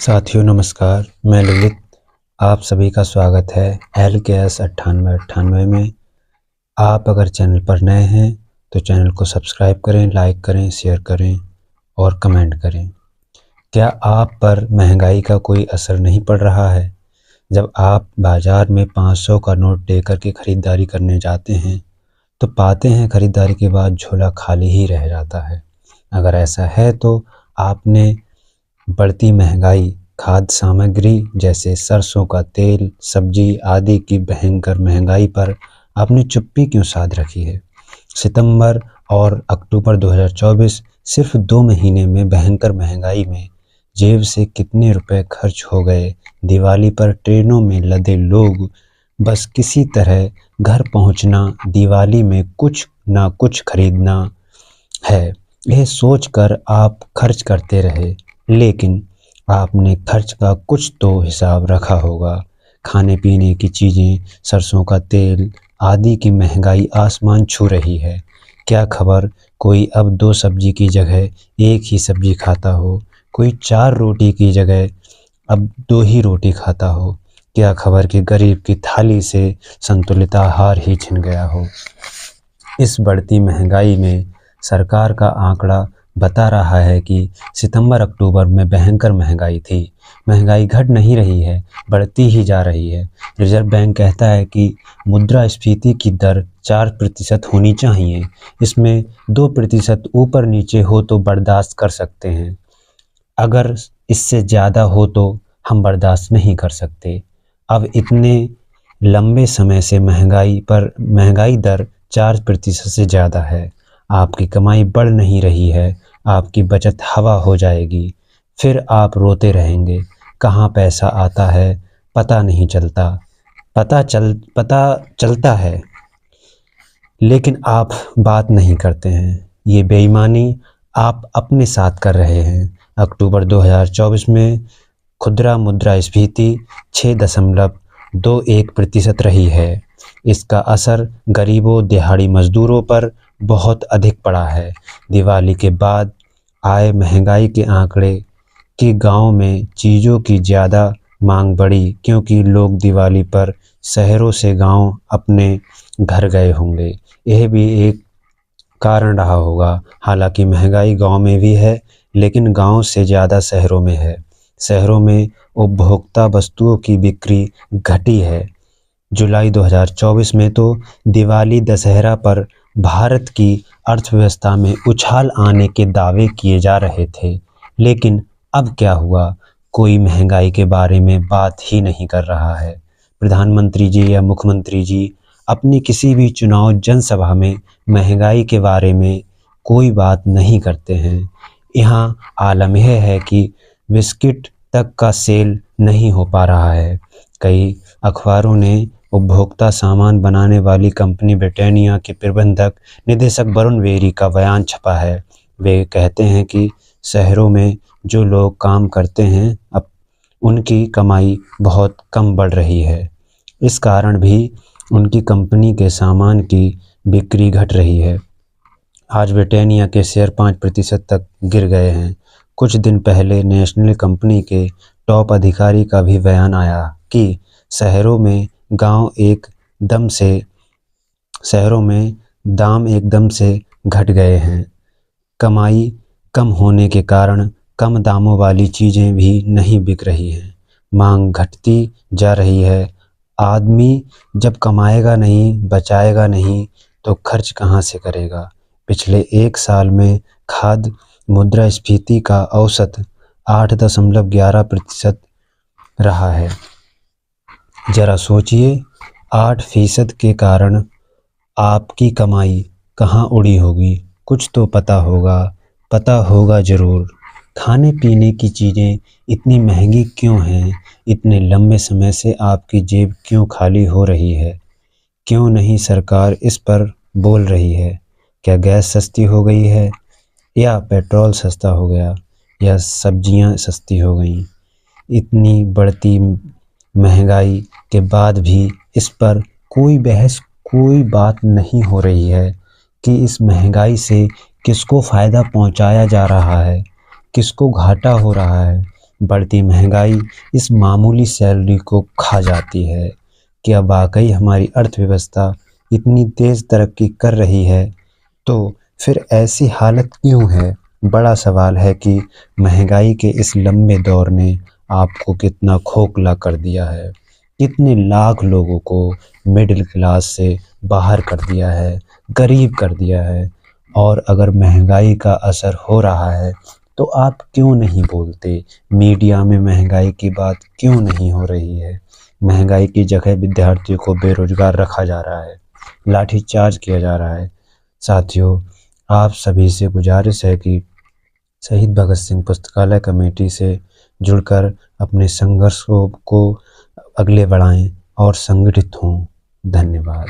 साथियों नमस्कार, मैं ललित। आप सभी का स्वागत है LKS 9898 में। आप अगर चैनल पर नए हैं तो चैनल को सब्सक्राइब करें, लाइक करें, शेयर करें और कमेंट करें। क्या आप पर महंगाई का कोई असर नहीं पड़ रहा है? जब आप बाज़ार में 500 का नोट लेकर के ख़रीदारी करने जाते हैं तो पाते हैं ख़रीदारी के बाद झोला खाली ही रह जाता है। अगर ऐसा है तो आपने बढ़ती महंगाई, खाद्य सामग्री जैसे सरसों का तेल, सब्जी आदि की भयंकर महंगाई पर आपने चुप्पी क्यों साध रखी है? सितंबर और अक्टूबर 2024 सिर्फ 2 महीने में भयंकर महंगाई में जेब से कितने रुपए खर्च हो गए? दिवाली पर ट्रेनों में लदे लोग बस किसी तरह घर पहुंचना, दिवाली में कुछ ना कुछ खरीदना है, यह सोचकर आप खर्च करते रहे। लेकिन आपने खर्च का कुछ तो हिसाब रखा होगा। खाने पीने की चीज़ें, सरसों का तेल आदि की महंगाई आसमान छू रही है। क्या खबर कोई अब 2 सब्जी की जगह 1 ही सब्जी खाता हो? कोई 4 रोटी की जगह अब 2 ही रोटी खाता हो? क्या खबर कि गरीब की थाली से संतुलित आहार ही छिन गया हो? इस बढ़ती महंगाई में सरकार का आंकड़ा बता रहा है कि सितंबर-अक्टूबर में भयंकर महंगाई थी। महंगाई घट नहीं रही है, बढ़ती ही जा रही है। रिजर्व बैंक कहता है कि मुद्रास्फीति की दर 4% होनी चाहिए। इसमें 2% ऊपर नीचे हो तो बर्दाश्त कर सकते हैं, अगर इससे ज़्यादा हो तो हम बर्दाश्त नहीं कर सकते। अब इतने लंबे समय से महंगाई दर 4% से ज़्यादा है। आपकी कमाई बढ़ नहीं रही है, आपकी बचत हवा हो जाएगी। फिर आप रोते रहेंगे, कहाँ पैसा आता है पता नहीं चलता। पता चलता है लेकिन आप बात नहीं करते हैं। ये बेईमानी आप अपने साथ कर रहे हैं। अक्टूबर 2024 में खुदरा मुद्रास्फीति 6.21% रही है। इसका असर गरीबों, दिहाड़ी मजदूरों पर बहुत अधिक पड़ा है। दिवाली के बाद आए महंगाई के आंकड़े कि गांव में चीज़ों की ज़्यादा मांग बढ़ी, क्योंकि लोग दिवाली पर शहरों से गांव अपने घर गए होंगे। यह भी एक कारण रहा होगा। हालांकि महंगाई गांव में भी है, लेकिन गांव से ज़्यादा शहरों में है। शहरों में उपभोक्ता वस्तुओं की बिक्री घटी है। जुलाई 2024 में तो दिवाली, दशहरा पर भारत की अर्थव्यवस्था में उछाल आने के दावे किए जा रहे थे, लेकिन अब क्या हुआ? कोई महंगाई के बारे में बात ही नहीं कर रहा है। प्रधानमंत्री जी या मुख्यमंत्री जी अपनी किसी भी चुनाव जनसभा में महंगाई के बारे में कोई बात नहीं करते हैं। यहाँ आलम यह है कि बिस्किट तक का सेल नहीं हो पा रहा है। कई अखबारों ने उपभोक्ता सामान बनाने वाली कंपनी ब्रिटानिया के प्रबंधक निदेशक वरुण बेरी का बयान छपा है। वे कहते हैं कि शहरों में जो लोग काम करते हैं अब उनकी कमाई बहुत कम बढ़ रही है। इस कारण भी उनकी कंपनी के सामान की बिक्री घट रही है। आज ब्रिटानिया के शेयर 5% तक गिर गए हैं। कुछ दिन पहले नेशनल कंपनी के टॉप अधिकारी का भी बयान आया कि शहरों में दाम एकदम से घट गए हैं। कमाई कम होने के कारण कम दामों वाली चीज़ें भी नहीं बिक रही हैं। मांग घटती जा रही है। आदमी जब कमाएगा नहीं, बचाएगा नहीं तो खर्च कहाँ से करेगा? पिछले 1 साल में खाद्य मुद्रास्फीति का औसत 8.11% रहा है। जरा सोचिए, 8% के कारण आपकी कमाई कहाँ उड़ी होगी? कुछ तो पता होगा ज़रूर। खाने पीने की चीज़ें इतनी महंगी क्यों हैं? इतने लंबे समय से आपकी जेब क्यों खाली हो रही है? क्यों नहीं सरकार इस पर बोल रही है? क्या गैस सस्ती हो गई है, या पेट्रोल सस्ता हो गया, या सब्जियां सस्ती हो गईं? इतनी बढ़ती महंगाई के बाद भी इस पर कोई बहस, कोई बात नहीं हो रही है कि इस महंगाई से किसको फ़ायदा पहुंचाया जा रहा है, किसको घाटा हो रहा है। बढ़ती महंगाई इस मामूली सैलरी को खा जाती है। क्या वाकई हमारी अर्थव्यवस्था इतनी तेज़ तरक्की कर रही है? तो फिर ऐसी हालत क्यों है? बड़ा सवाल है कि महंगाई के इस लंबे दौर ने आपको कितना खोखला कर दिया है, कितने लाख लोगों को मिडिल क्लास से बाहर कर दिया है, गरीब कर दिया है। और अगर महंगाई का असर हो रहा है तो आप क्यों नहीं बोलते? मीडिया में महंगाई की बात क्यों नहीं हो रही है? महंगाई की जगह विद्यार्थियों को बेरोजगार रखा जा रहा है, लाठीचार्ज किया जा रहा है। साथियों, आप सभी से गुजारिश है कि शहीद भगत सिंह पुस्तकालय कमेटी से जुड़कर अपने संघर्षों को आगे बढ़ाएं और संगठित हों। धन्यवाद।